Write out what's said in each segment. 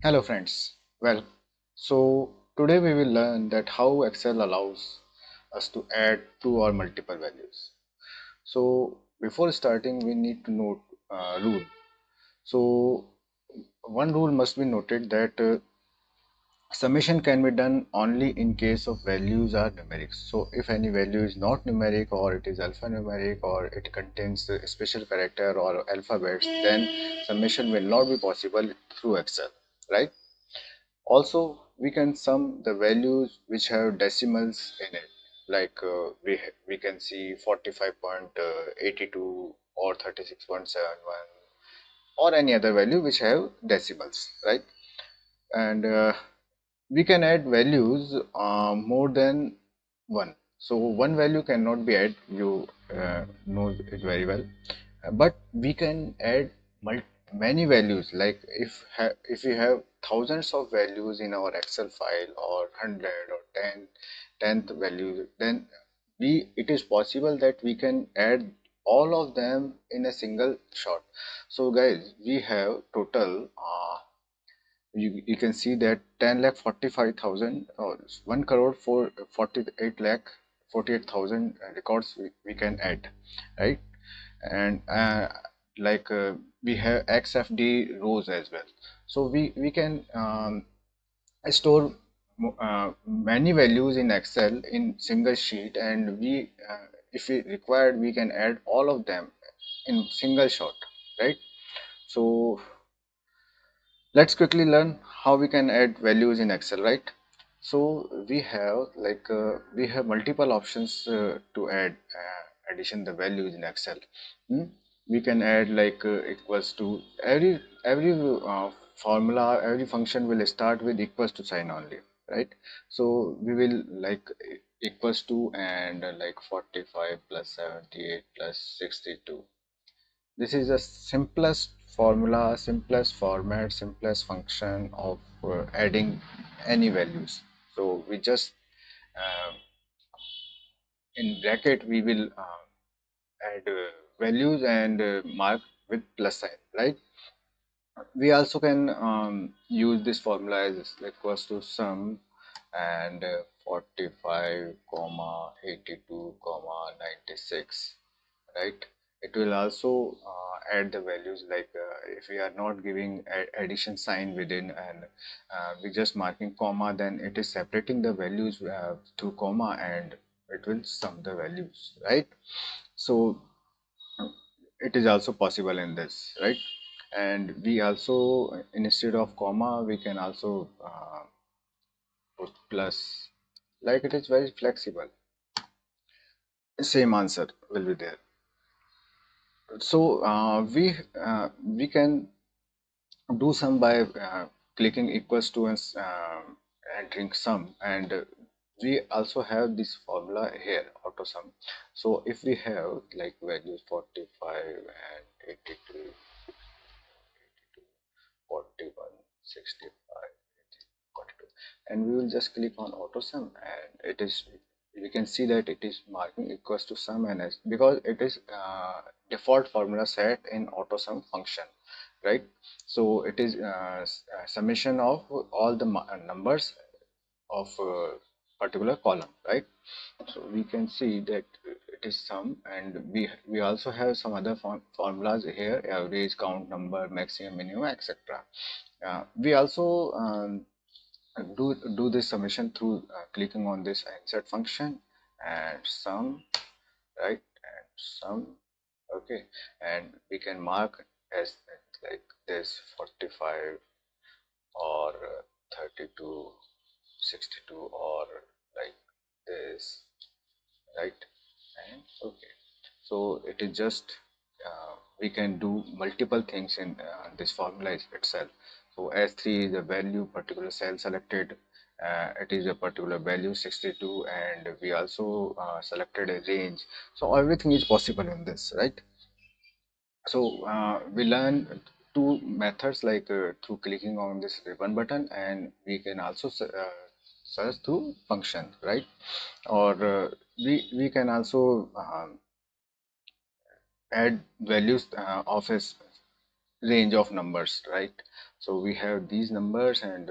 Hello friends. So today we will learn that how Excel allows us to add two or multiple values. So before starting we need to note rule. So one rule must be noted that summation can be done only in case of values are numeric. So if any value is not numeric or it is alphanumeric or it contains a special character or alphabets, then summation will not be possible through Excel, right? Also, we can sum the values which have decimals in it, like we can see 45.82 or 36.71 or any other value which have decimals, right? And we can add values more than one. So one value cannot be added. You know it very well. But we can add many values. Like if we have thousands of values in our Excel file, or 100 or 10th values, then it is possible that we can add all of them in a single shot. So guys, we have total you can see that 10 lakh 45,000 or 1 crore for 48 lakh 48,000 records we can add, right? And we have XFD rows as well. So we can store many values in Excel in single sheet, and if we required, we can add all of them in single shot, right? So let's quickly learn how we can add values in Excel, right? So we have multiple options to add addition the values in Excel. Hmm? We can add equals to every formula, every function will start with equals to sign only, right? So we will equals to and 45 plus 78 plus 62. This is the simplest formula, simplest format, simplest function of adding any values. So we just uh, in bracket we will add values and mark with plus sign, right? We also can use this formula as equals to sum and 45 comma 82 comma 96, right? It will also add the values if we are not giving addition sign within, and we just marking comma, then it is separating the values through comma and it will sum the values, right? So it is also possible in this, right? And we also, instead of comma, we can also put plus, like it is very flexible. Same answer will be there. So we can do sum by clicking equals to and entering sum, and we also have this formula here, auto sum. So if we have like values 45 and 82, 41, 65, 42, and we will just click on auto sum, and it is, we can see that it is marking equals to sum, and as because it is default formula set in auto sum function, right? So it is summation of all the numbers of particular column, right? So we can see that it is sum, and we also have some other formulas here: average, count number, maximum, minimum, etc. We also do this summation through clicking on this insert function and sum, right? And sum, okay, and we can mark as like this 45 or 32, 62, or like this, right? And okay, so it is just we can do multiple things in this formula itself. So S3 is a value, particular cell selected, it is a particular value 62, and we also selected a range. So everything is possible in this, right? So we learn two methods, through clicking on this ribbon button, and we can also search through function, right? Or we can also add values of a range of numbers, right? So we have these numbers, and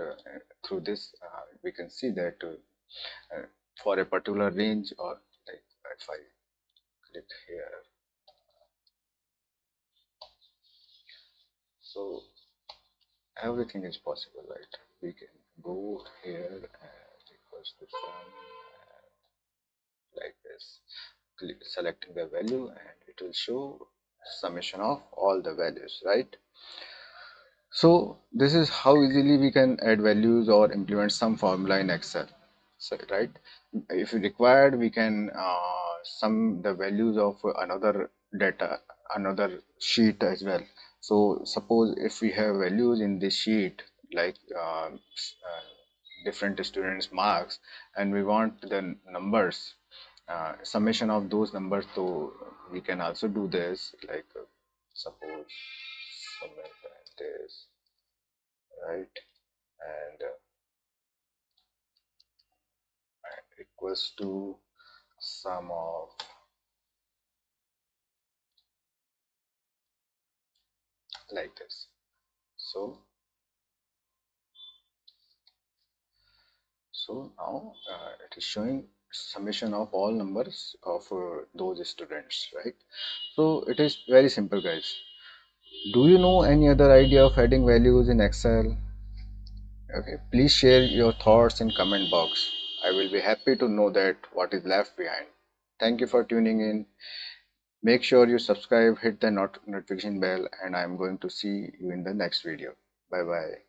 through this we can see that for a particular range, or like if I click here, so everything is possible, right? We can go here and equals to sum, like this, selecting the value, and it will show summation of all the values, right? So this is how easily we can add values or implement some formula in Excel. So, right? If required, we can sum the values of another data, another sheet as well. So suppose if we have values in this sheet, like different students' marks, and we want the numbers, summation of those numbers, so we can also do this, like suppose summation this, right? And equals to sum of, like this. So now it is showing summation of all numbers of those students, right? So it is very simple, guys. Do you know any other idea of adding values in Excel? Okay, please share your thoughts in comment box. I will be happy to know that what is left behind. Thank you for tuning in. Make sure you subscribe, hit the notification bell, and I'm going to see you in the next video. Bye bye.